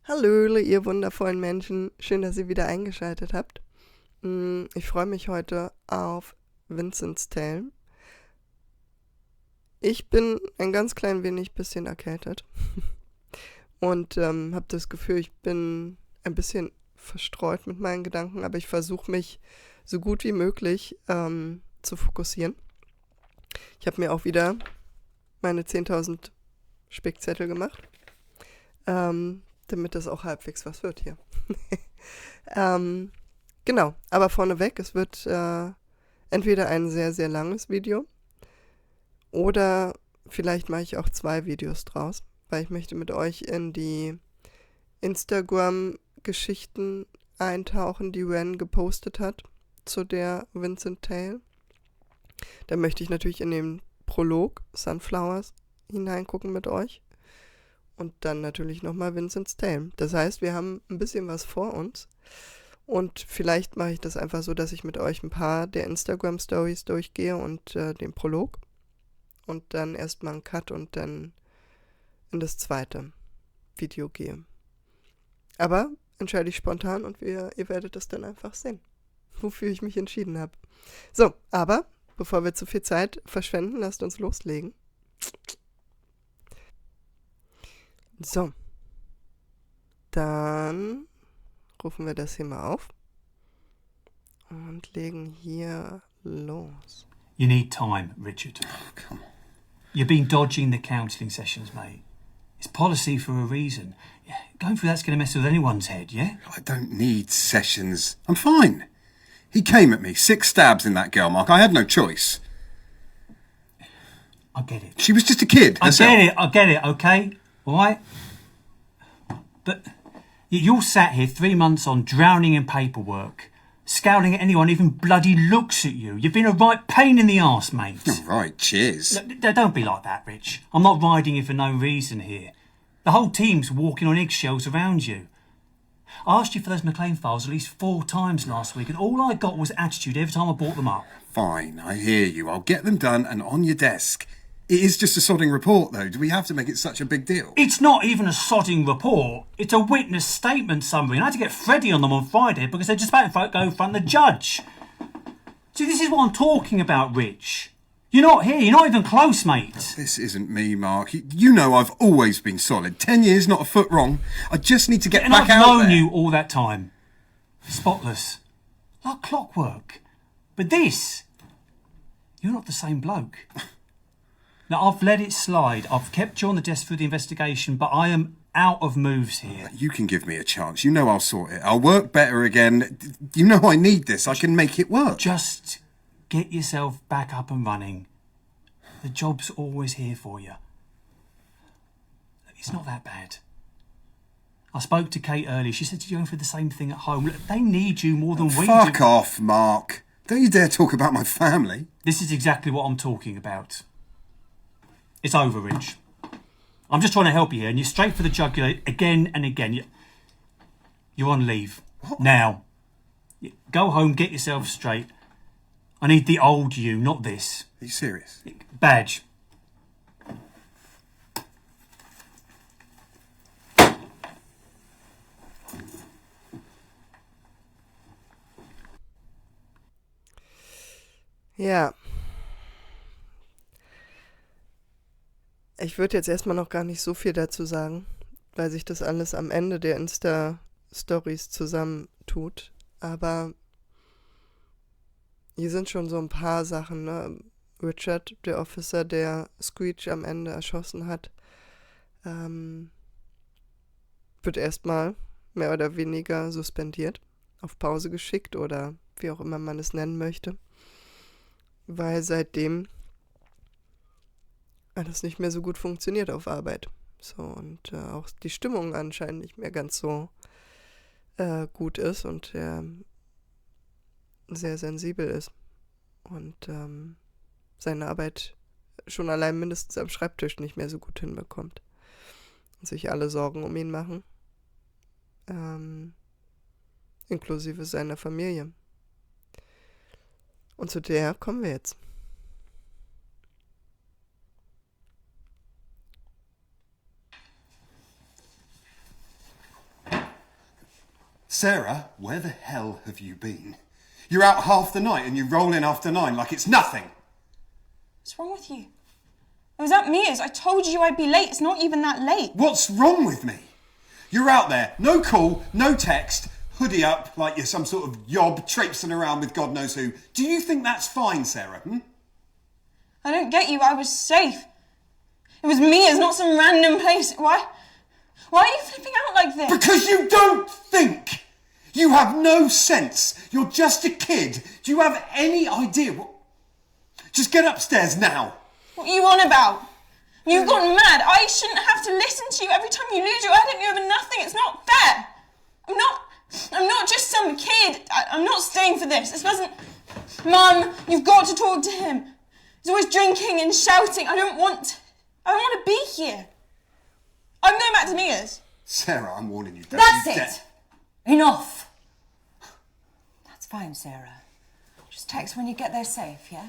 Hallöle, ihr wundervollen Menschen. Schön, dass ihr wieder eingeschaltet habt. Ich freue mich heute auf Vincent's Tale. Ich bin ein ganz klein wenig bisschen erkältet und habe das Gefühl, ich bin ein bisschen verstreut mit meinen Gedanken, aber ich versuche mich so gut wie möglich zu fokussieren. Ich habe mir auch wieder meine 10.000 Spickzettel gemacht, damit das auch halbwegs was wird hier. Genau, aber vorneweg, es wird entweder ein sehr, sehr langes Video oder vielleicht mache ich auch 2 Videos draus, weil ich möchte mit euch in die Instagram-Geschichten eintauchen, die Ren gepostet hat zu der Vincent Tale. Da möchte ich natürlich in den Prolog Sunflowers hineingucken mit euch. Und dann natürlich nochmal Vincent's Tale. Das heißt, wir haben ein bisschen was vor uns. Und vielleicht mache ich das einfach so, dass ich mit euch ein paar der Instagram-Stories durchgehe und den Prolog. Und dann erstmal einen Cut und dann in das zweite Video gehe. Aber entscheide ich spontan und ihr werdet es dann einfach sehen, wofür ich mich entschieden habe. So, aber bevor wir zu viel Zeit verschwenden, lasst uns loslegen. So, dann rufen wir das hier mal auf und legen hier los. You need time, Richard. Oh, come on. You've been dodging the counselling sessions, mate. It's policy for a reason. Yeah, going through that's going to mess with anyone's head, yeah? I don't need sessions. I'm fine. He came at me, 6 stabs in that girl, Mark. I had no choice. I get it. She was just a kid. I get it, okay? All right? But you're sat here 3 months on, drowning in paperwork, scowling at anyone even bloody looks at you. You've been a right pain in the arse, mate. All right, cheers. Don't be like that, Rich. I'm not riding you for no reason here. The whole team's walking on eggshells around you. I asked you for those McLean files at least 4 times last week, and all I got was attitude every time I brought them up. Fine, I hear you. I'll get them done and on your desk. It is just a sodding report, though. Do we have to make it such a big deal? It's not even a sodding report. It's a witness statement summary. And I had to get Freddie on them on Friday because they're just about to go in front of the judge. See, this is what I'm talking about, Rich. You're not here. You're not even close, mate. This isn't me, Mark. You know I've always been solid. 10 years, not a foot wrong. I just need to get And back I've out known there. you all that time. Spotless. Like clockwork. But this, you're not the same bloke. Now, I've let it slide. I've kept you on the desk through the investigation, but I am out of moves here. You can give me a chance. You know I'll sort it. I'll work better again. You know I need this. I can make it work. Just get yourself back up and running. The job's always here for you. It's not that bad. I spoke to Kate earlier. She said you're going through the same thing at home. Look, they need you more than we do. Fuck off, Mark. Don't you dare talk about my family. This is exactly what I'm talking about. It's over, Rich. I'm just trying to help you here, and you're straight for the jugular again and again. You're on leave. What? Now. Go home, get yourself straight. I need the old you, not this. Are you serious? Badge. Ja. Ich würde jetzt erstmal noch gar nicht so viel dazu sagen, weil sich das alles am Ende der Insta-Stories zusammentut. Aber hier sind schon so ein paar Sachen, ne? Richard, der Officer, der Screech am Ende erschossen hat, wird erstmal mehr oder weniger suspendiert, auf Pause geschickt oder wie auch immer man es nennen möchte, weil seitdem alles nicht mehr so gut funktioniert auf Arbeit. So, und auch die Stimmung anscheinend nicht mehr ganz so gut ist und sehr sensibel ist. Und seine Arbeit schon allein mindestens am Schreibtisch nicht mehr so gut hinbekommt. Und sich alle Sorgen um ihn machen. Inklusive seiner Familie. Und zu der kommen wir jetzt. Sarah, where the hell have you been? You're out half the night and you roll in after 9 like it's nothing. What's wrong with you? It was at Mia's. I told you I'd be late. It's not even that late. What's wrong with me? You're out there, no call, no text, hoodie up like you're some sort of yob traipsing around with God knows who. Do you think that's fine, Sarah? I don't get you. I was safe. It was Mia's, not some random place. Why are you flipping out like this? Because you don't think. You have no sense. You're just a kid. Do you have any idea what... Just get upstairs now. What are you on about? You've gone mad. I shouldn't have to listen to you every time you lose your head at me over nothing. It's not fair. I'm not just some kid. I'm not staying for this. This wasn't... Mum, you've got to talk to him. He's always drinking and shouting. I don't want to be here. I'm going back to Mia's. Sarah, I'm warning you. That's it. Enough. That's fine, Sarah. Just text when you get there safe, yeah?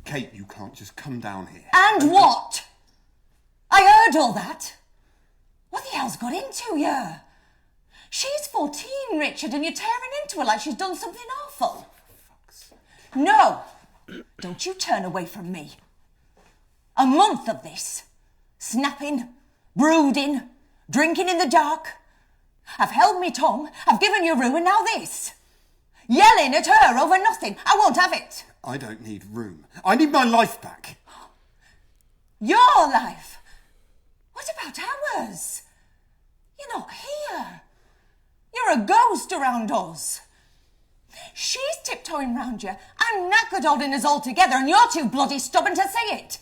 Kate, you can't just come down here. And what? I heard all that. What the hell's got into you? She's 14, Richard, and you're tearing into her like she's done something awful. No, don't you turn away from me. A month of this. Snapping, brooding, drinking in the dark. I've held me tongue, I've given you room, and now this. Yelling at her over nothing. I won't have it. I don't need room. I need my life back. Your life? What about ours? You're not here. You're a ghost around us. She's tiptoeing round you. I'm knackered holding us all together, and you're too bloody stubborn to say it.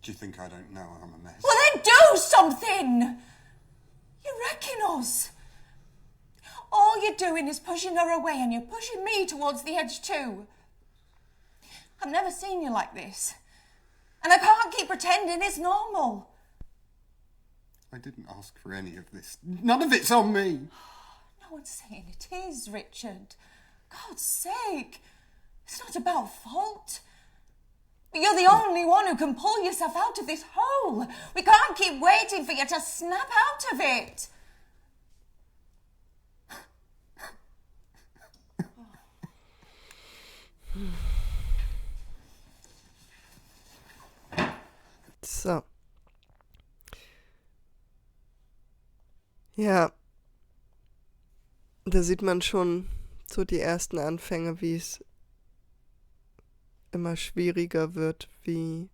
Do you think I don't know I'm a mess? Well, then do something. You're wrecking us. All you're doing is pushing her away, and you're pushing me towards the edge too. I've never seen you like this. And I can't keep pretending it's normal. I didn't ask for any of this. None of it's on me. No one's saying it is, Richard. God's sake. It's not about fault. But you're the only one who can pull yourself out of this hole. We can't keep waiting for you to snap out of it. So. Ja. Da sieht man schon so die ersten Anfänge, wie es immer schwieriger wird, wie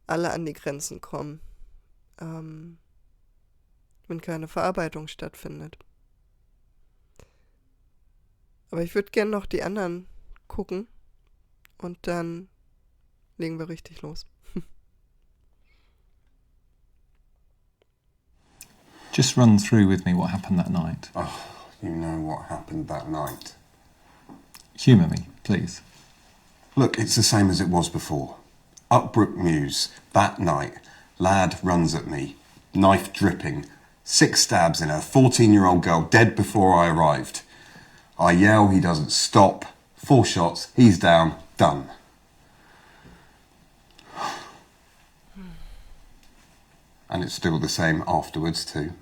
alle an die Grenzen kommen, wenn keine Verarbeitung stattfindet. Aber ich würde gerne noch die anderen gucken und dann legen wir richtig los. Just run through with me what happened that night. Oh, you know what happened that night. Humour me, please. Look, it's the same as it was before. Up Brook Mews, that night, lad runs at me, knife dripping, 6 stabs in her, 14-year-old girl dead before I arrived. I yell, he doesn't stop, 4 shots, he's down, done. And it's still the same afterwards too.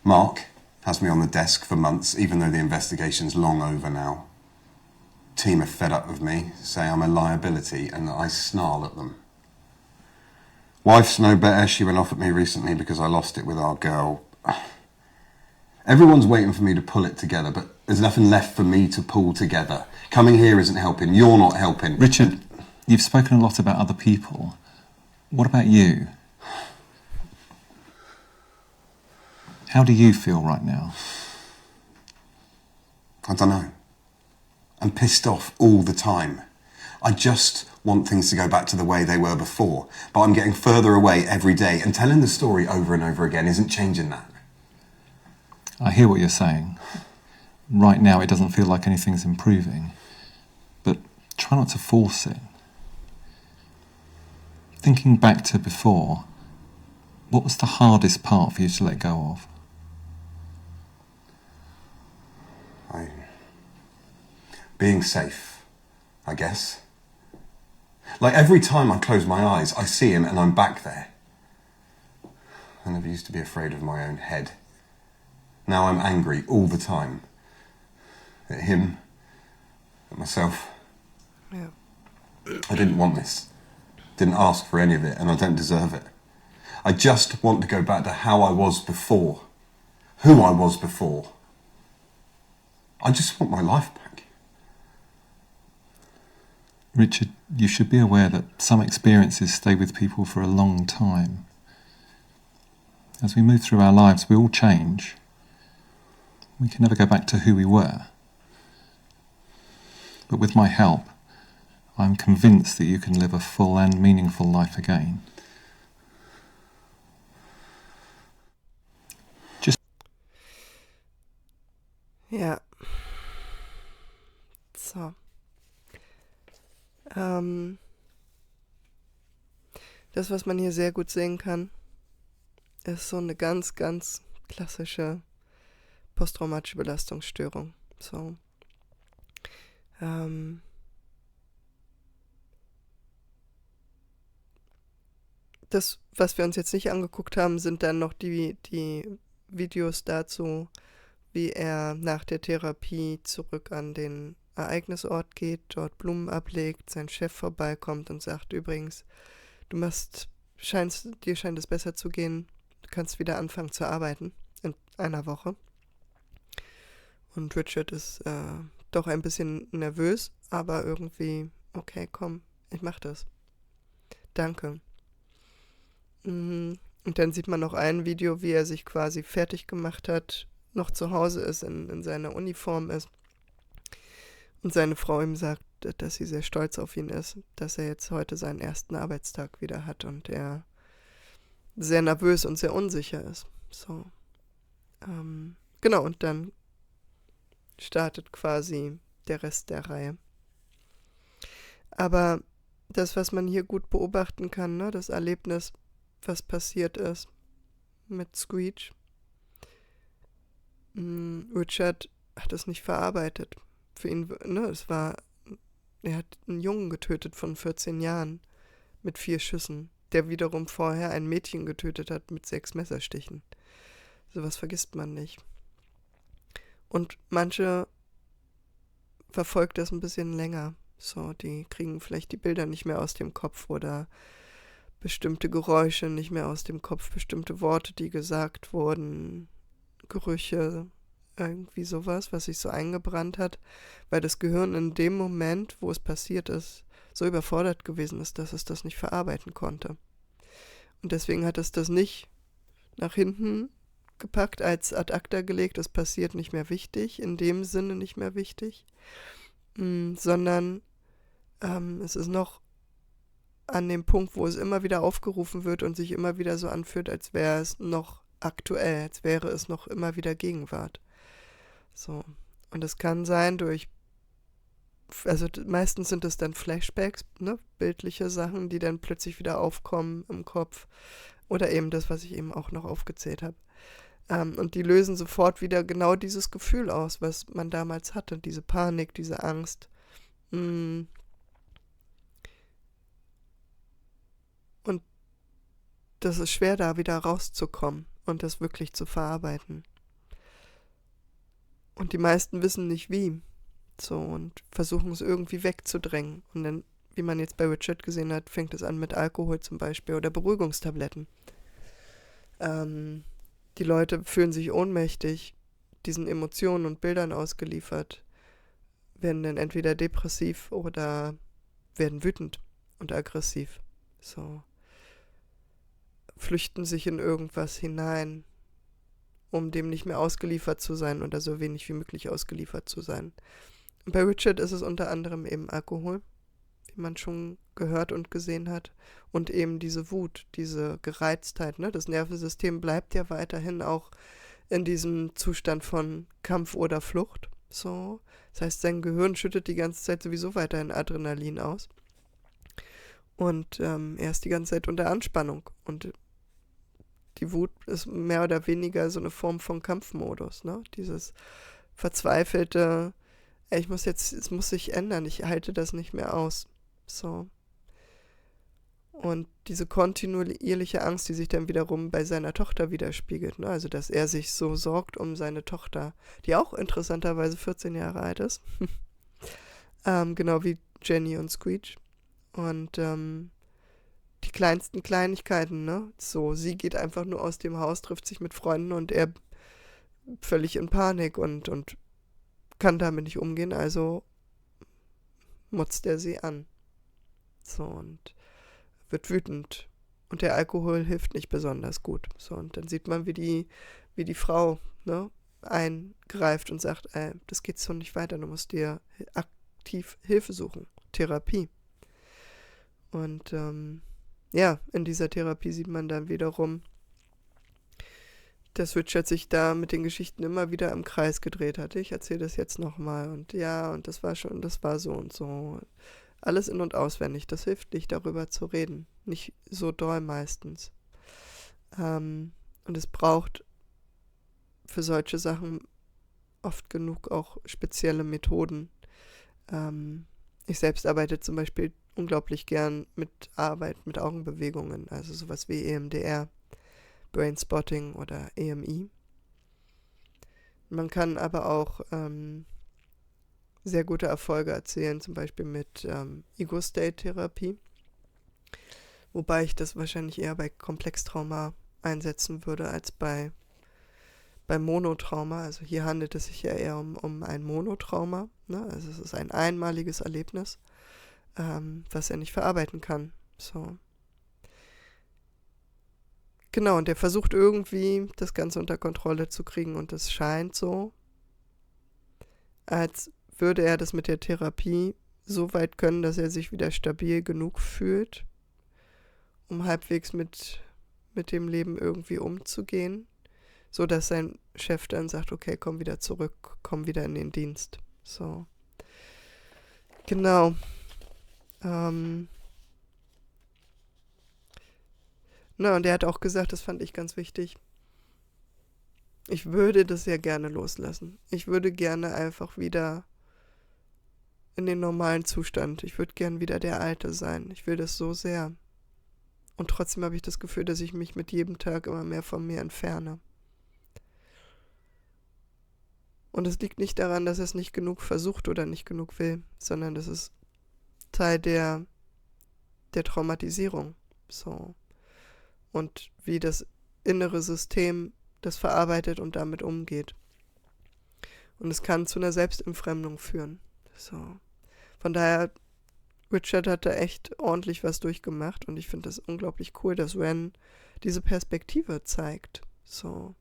Mark has me on the desk for months, even though the investigation's long over now. Team are fed up with me, say I'm a liability, and I snarl at them. Wife's no better. She went off at me recently because I lost it with our girl. Everyone's waiting for me to pull it together, but there's nothing left for me to pull together. Coming here isn't helping. You're not helping. Richard, you've spoken a lot about other people. What about you? How do you feel right now? I don't know. I'm pissed off all the time. I just want things to go back to the way they were before, but I'm getting further away every day, and telling the story over and over again isn't changing that. I hear what you're saying. Right now it doesn't feel like anything's improving, but try not to force it. Thinking back to before, what was the hardest part for you to let go of? Being safe, I guess. Like every time I close my eyes, I see him and I'm back there. I never used to be afraid of my own head. Now I'm angry all the time. At him, at myself. Ja. I didn't want this. Didn't ask for any of it, and I don't deserve it. I just want to go back to how I was before. Who I was before. I just want my life back. Richard, you should be aware that some experiences stay with people for a long time. As we move through our lives, we all change. We can never go back to who we were. But with my help, I'm convinced that you can live a full and meaningful life again. Ja. So. Das, was man hier sehr gut sehen kann, ist so eine ganz, ganz klassische posttraumatische Belastungsstörung. So. Das, was wir uns jetzt nicht angeguckt haben, sind dann noch die Videos dazu, wie er nach der Therapie zurück an den Ereignisort geht, dort Blumen ablegt, sein Chef vorbeikommt und sagt, übrigens, dir scheint es besser zu gehen, du kannst wieder anfangen zu arbeiten in einer Woche. Und Richard ist doch ein bisschen nervös, aber irgendwie, okay, komm, ich mach das. Danke. Und dann sieht man noch ein Video, wie er sich quasi fertig gemacht hat, noch zu Hause ist, in seiner Uniform ist. Und seine Frau ihm sagt, dass sie sehr stolz auf ihn ist, dass er jetzt heute seinen ersten Arbeitstag wieder hat und er sehr nervös und sehr unsicher ist. So. Genau, und dann startet quasi der Rest der Reihe. Aber das, was man hier gut beobachten kann, ne, das Erlebnis, was passiert ist mit Screech, Richard hat es nicht verarbeitet. Für ihn, ne, er hat einen Jungen getötet von 14 Jahren mit 4 Schüssen, der wiederum vorher ein Mädchen getötet hat mit 6 Messerstichen. Sowas vergisst man nicht. Und manche verfolgt das ein bisschen länger. So, die kriegen vielleicht die Bilder nicht mehr aus dem Kopf oder bestimmte Geräusche nicht mehr aus dem Kopf, bestimmte Worte, die gesagt wurden, Gerüche, irgendwie sowas, was sich so eingebrannt hat, weil das Gehirn in dem Moment, wo es passiert ist, so überfordert gewesen ist, dass es das nicht verarbeiten konnte. Und deswegen hat es das nicht nach hinten gepackt, als ad acta gelegt, es passiert nicht mehr wichtig, in dem Sinne nicht mehr wichtig, sondern es ist noch an dem Punkt, wo es immer wieder aufgerufen wird und sich immer wieder so anfühlt, als wäre es noch aktuell, als wäre es noch immer wieder Gegenwart. So. Und es kann sein also meistens sind es dann Flashbacks, ne, bildliche Sachen, die dann plötzlich wieder aufkommen im Kopf. Oder eben das, was ich eben auch noch aufgezählt habe. Und die lösen sofort wieder genau dieses Gefühl aus, was man damals hatte. Diese Panik, diese Angst. Und das ist schwer, da wieder rauszukommen und das wirklich zu verarbeiten. Und die meisten wissen nicht wie. So, und versuchen es irgendwie wegzudrängen. Und dann, wie man jetzt bei Richard gesehen hat, fängt es an mit Alkohol zum Beispiel oder Beruhigungstabletten. Die Leute fühlen sich ohnmächtig, diesen Emotionen und Bildern ausgeliefert, werden dann entweder depressiv oder werden wütend und aggressiv. So. Flüchten sich in irgendwas hinein, um dem nicht mehr ausgeliefert zu sein oder so wenig wie möglich ausgeliefert zu sein. Und bei Richard ist es unter anderem eben Alkohol, wie man schon gehört und gesehen hat, und eben diese Wut, diese Gereiztheit. Ne? Das Nervensystem bleibt ja weiterhin auch in diesem Zustand von Kampf oder Flucht. So. Das heißt, sein Gehirn schüttet die ganze Zeit sowieso weiterhin Adrenalin aus. Und er ist die ganze Zeit unter Anspannung. Und die Wut ist mehr oder weniger so eine Form von Kampfmodus, ne? Dieses verzweifelte, es muss sich ändern, ich halte das nicht mehr aus. So. Und diese kontinuierliche Angst, die sich dann wiederum bei seiner Tochter widerspiegelt. Ne? Also, dass er sich so sorgt um seine Tochter, die auch interessanterweise 14 Jahre alt ist. Genau wie Jenny und Screech. Und die kleinsten Kleinigkeiten, ne? So, sie geht einfach nur aus dem Haus, trifft sich mit Freunden und er völlig in Panik und kann damit nicht umgehen, also motzt er sie an. So, und wird wütend. Und der Alkohol hilft nicht besonders gut. So, und dann sieht man, wie die Frau, ne, eingreift und sagt, das geht so nicht weiter, du musst dir aktiv Hilfe suchen. Therapie. Und ja, in dieser Therapie sieht man dann wiederum, dass Richard sich da mit den Geschichten immer wieder im Kreis gedreht hatte. Ich erzähle das jetzt nochmal und ja, und das war so und so. Alles in- und auswendig. Das hilft nicht, darüber zu reden. Nicht so doll meistens. Und es braucht für solche Sachen oft genug auch spezielle Methoden. Ich selbst arbeite zum Beispiel unglaublich gern mit Augenbewegungen, also sowas wie EMDR, Brainspotting oder EMI. Man kann aber auch sehr gute Erfolge erzielen, zum Beispiel mit Ego-State-Therapie, wobei ich das wahrscheinlich eher bei Komplextrauma einsetzen würde als bei Monotrauma. Also hier handelt es sich ja eher um ein Monotrauma, ne? Also es ist ein einmaliges Erlebnis, was er nicht verarbeiten kann. So. Genau, und er versucht irgendwie, das Ganze unter Kontrolle zu kriegen und es scheint so, als würde er das mit der Therapie so weit können, dass er sich wieder stabil genug fühlt, um halbwegs mit dem Leben irgendwie umzugehen, so dass sein Chef dann sagt, okay, komm wieder zurück, komm wieder in den Dienst. So. Genau. Na, und er hat auch gesagt, das fand ich ganz wichtig, ich würde das ja gerne loslassen. Ich würde gerne einfach wieder in den normalen Zustand. Ich würde gern wieder der Alte sein. Ich will das so sehr. Und trotzdem habe ich das Gefühl, dass ich mich mit jedem Tag immer mehr von mir entferne. Und es liegt nicht daran, dass er es nicht genug versucht oder nicht genug will, sondern das ist Teil der Traumatisierung. So. Und wie das innere System das verarbeitet und damit umgeht. Und es kann zu einer Selbstentfremdung führen. So. Von daher, Richard hat da echt ordentlich was durchgemacht und ich finde das unglaublich cool, dass Ren diese Perspektive zeigt. So.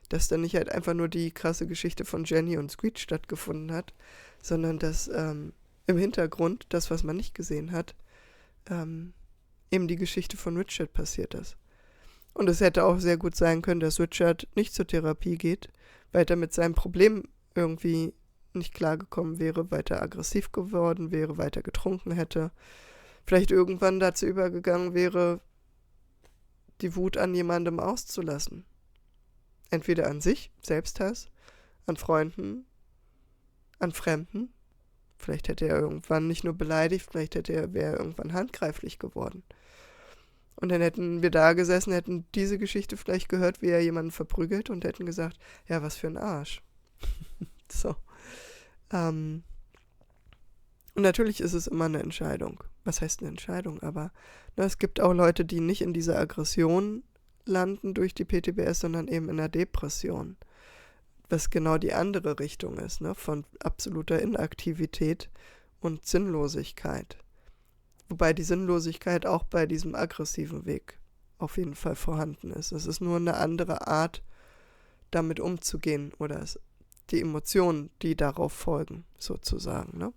Dass da nicht halt einfach nur die krasse Geschichte von Jenny und Screech stattgefunden hat, sondern dass im Hintergrund, das, was man nicht gesehen hat, eben die Geschichte von Richard passiert ist. Und es hätte auch sehr gut sein können, dass Richard nicht zur Therapie geht, weil er mit seinem Problem irgendwie nicht klargekommen wäre, weiter aggressiv geworden wäre, weiter getrunken hätte, vielleicht irgendwann dazu übergegangen wäre, die Wut an jemandem auszulassen. Entweder an sich, Selbsthass, an Freunden, an Fremden. Vielleicht hätte er irgendwann nicht nur beleidigt, vielleicht wäre er irgendwann handgreiflich geworden. Und dann hätten wir da gesessen, hätten diese Geschichte vielleicht gehört, wie er jemanden verprügelt und hätten gesagt, ja, was für ein Arsch. So. Und natürlich ist es immer eine Entscheidung. Was heißt eine Entscheidung? Aber es gibt auch Leute, die nicht in dieser Aggression landen durch die PTBS, sondern eben in der Depression. Was genau die andere Richtung ist, ne? Von absoluter Inaktivität und Sinnlosigkeit. Wobei die Sinnlosigkeit auch bei diesem aggressiven Weg auf jeden Fall vorhanden ist. Es ist nur eine andere Art, damit umzugehen oder die Emotionen, die darauf folgen, sozusagen. Ne?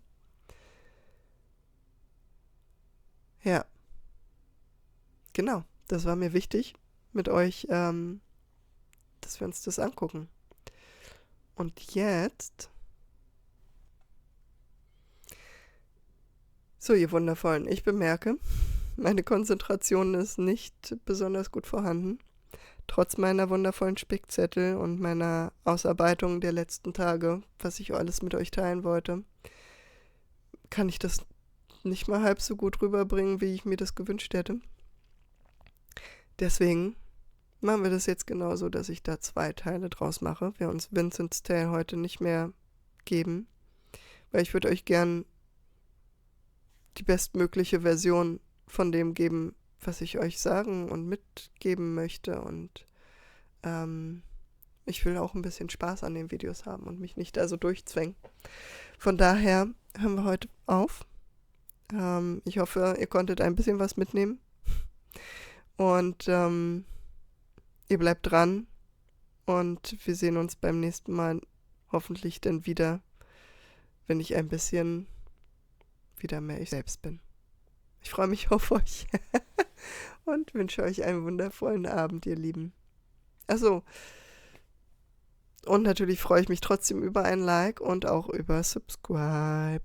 Ja, genau, das war mir wichtig mit euch, dass wir uns das angucken. Und jetzt... So, ihr Wundervollen, ich bemerke, meine Konzentration ist nicht besonders gut vorhanden. Trotz meiner wundervollen Spickzettel und meiner Ausarbeitung der letzten Tage, was ich alles mit euch teilen wollte, kann ich das nicht mal halb so gut rüberbringen, wie ich mir das gewünscht hätte. Deswegen machen wir das jetzt genauso, dass ich da 2 Teile draus mache. Wir uns Vincent's Tale heute nicht mehr geben, weil ich würde euch gern die bestmögliche Version von dem geben, was ich euch sagen und mitgeben möchte. Und ich will auch ein bisschen Spaß an den Videos haben und mich nicht da so durchzwängen. Von daher hören wir heute auf. Ich hoffe, ihr konntet ein bisschen was mitnehmen. Und ihr bleibt dran. Und wir sehen uns beim nächsten Mal hoffentlich dann wieder, wenn ich ein bisschen wieder mehr ich selbst bin. Ich freue mich auf euch und wünsche euch einen wundervollen Abend, ihr Lieben. Achso, und natürlich freue ich mich trotzdem über ein Like und auch über Subscribe.